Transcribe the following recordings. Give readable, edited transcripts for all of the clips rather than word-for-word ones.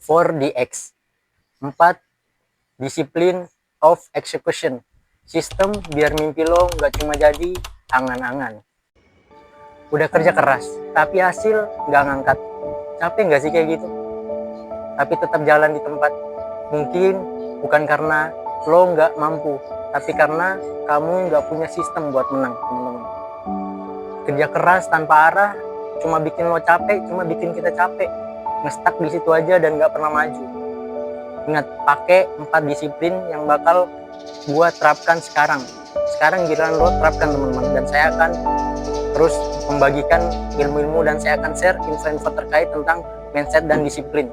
4DX. 4. Disiplin of execution. Sistem biar mimpi lo nggak cuma jadi angan-angan. Udah kerja keras, tapi hasil nggak ngangkat. Capek nggak sih kayak gitu? Tapi tetap jalan di tempat. Mungkin bukan karena lo nggak mampu, tapi karena kamu nggak punya sistem buat menang, teman-teman. Kerja keras tanpa arah cuma bikin lo capek, cuma bikin kita capek. Ngestak di situ aja dan nggak pernah maju. Ingat, pakai 4 disiplin yang bakal gua terapkan sekarang. Sekarang giliran lo terapkan, teman-teman, dan saya akan terus membagikan ilmu-ilmu dan saya akan share info-info terkait tentang mindset dan disiplin.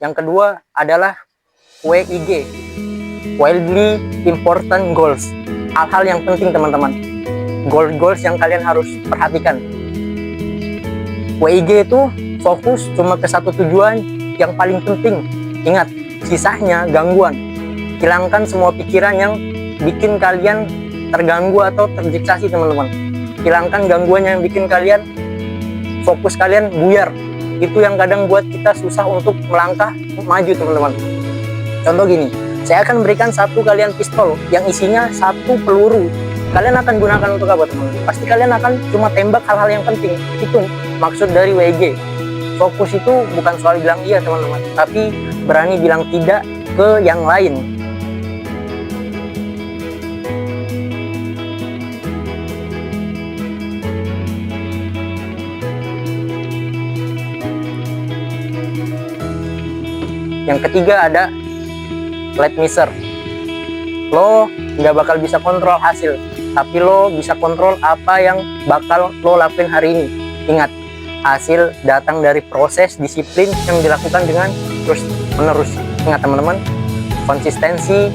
Yang kedua adalah WIG, Wildly Important Goals. Hal-hal yang penting, teman-teman. Goals yang kalian harus perhatikan. WIG itu fokus cuma ke satu tujuan yang paling penting. Ingat, sisanya gangguan. Hilangkan semua pikiran yang bikin kalian terganggu atau terdistraksi, teman-teman. Hilangkan gangguan yang bikin kalian fokus kalian buyar. Itu yang kadang buat kita susah untuk melangkah maju, teman-teman. Contoh gini, saya akan berikan satu kalian pistol yang isinya 1 peluru. Kalian akan gunakan untuk apa, teman-teman? Pasti kalian akan cuma tembak hal-hal yang penting. Itu maksud dari WIG. Fokus itu bukan soal bilang iya, teman-teman, tapi berani bilang tidak ke yang lain. Yang ketiga ada let me serve. Lo nggak bakal bisa kontrol hasil, tapi lo bisa kontrol apa yang bakal lo lakuin hari ini. Ingat, hasil datang dari proses disiplin yang dilakukan dengan terus menerus. Ingat, teman-teman, konsistensi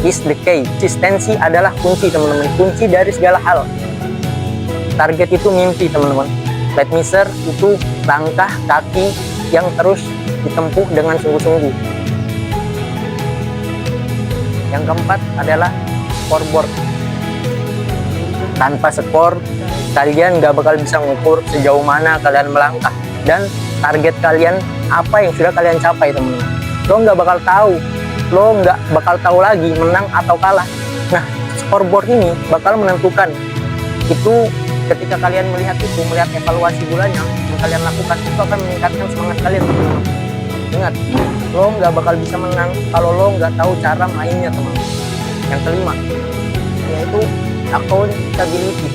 is the key. Konsistensi adalah kunci, teman-teman, kunci dari segala hal. Target itu mimpi, teman-teman. Let me serve itu langkah kaki yang terus ditempuh dengan sungguh-sungguh. Yang keempat adalah scoreboard. Tanpa skor, kalian nggak bakal bisa mengukur sejauh mana kalian melangkah dan target kalian apa yang sudah kalian capai, teman-teman. Lo nggak bakal tahu, lo nggak bakal tahu lagi menang atau kalah. Nah, scoreboard ini bakal menentukan itu. Ketika kalian melihat evaluasi bulannya yang kalian lakukan, itu akan meningkatkan semangat kalian, teman-teman. Ingat, lo nggak bakal bisa menang kalau lo nggak tahu cara mainnya, teman-teman. Yang kelima yaitu accountability.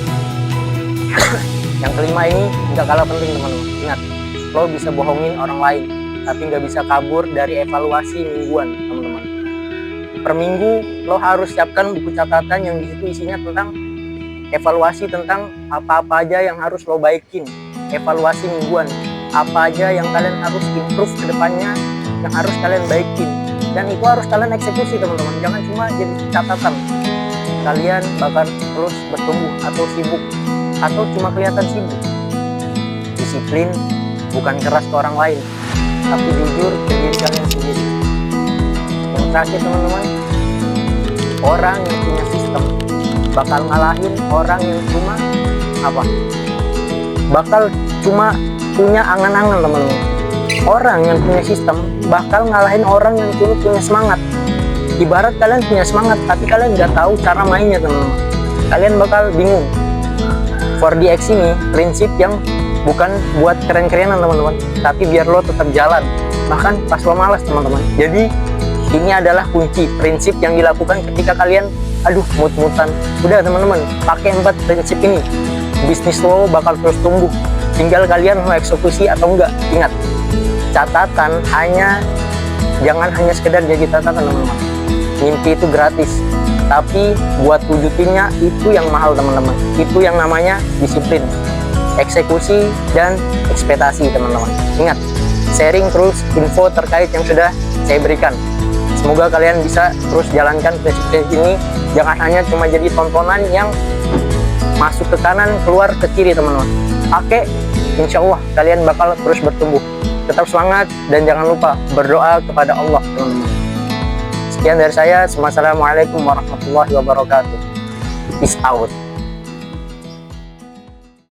Yang kelima ini nggak kalah penting, teman-teman. Ingat, lo bisa bohongin orang lain, tapi nggak bisa kabur dari evaluasi mingguan, teman-teman. Per minggu lo harus siapkan buku catatan yang di situ isinya tentang evaluasi tentang apa-apa aja yang harus lo baikin. Evaluasi mingguan, apa aja yang kalian harus improve ke depannya, yang harus kalian baikin, dan itu harus kalian eksekusi, teman-teman. Jangan cuma jadi catatan. Kalian bakal terus bertumbuh atau sibuk, atau cuma kelihatan sibuk. Disiplin bukan keras ke orang lain, tapi jujur ke diri kalian sendiri. Yang terakhir, teman-teman, orang yang punya sistem bakal ngalahin orang yang cuma bakal cuma punya angan-angan, teman-teman. Orang yang punya sistem bakal ngalahin orang yang cuma punya semangat. Ibarat kalian punya semangat tapi kalian nggak tahu cara mainnya, teman-teman. Kalian bakal bingung. 4DX ini prinsip yang bukan buat keren-kerenan, teman-teman, tapi biar lo tetap jalan bahkan pas lo malas, teman-teman. Jadi ini adalah kunci prinsip yang dilakukan ketika kalian mut-mutan. Udah, teman-teman, pakai 4 prinsip ini. Bisnis lo bakal terus tumbuh. Tinggal kalian mau eksekusi atau enggak. Ingat, catatan jangan hanya sekedar jadi catatan, teman-teman. Mimpi itu gratis, tapi buat wujudinnya itu yang mahal, teman-teman. Itu yang namanya disiplin, eksekusi, dan ekspektasi, teman-teman. Ingat, sharing terus info terkait yang sudah saya berikan. Semoga kalian bisa terus jalankan prinsip ini. Jangan hanya cuma jadi tontonan yang masuk ke kanan, keluar ke kiri, teman-teman. Pakai, insya Allah kalian bakal terus bertumbuh. Tetap semangat dan jangan lupa berdoa kepada Allah, teman-teman. Sekian dari saya. Wassalamualaikum warahmatullahi wabarakatuh. Peace out.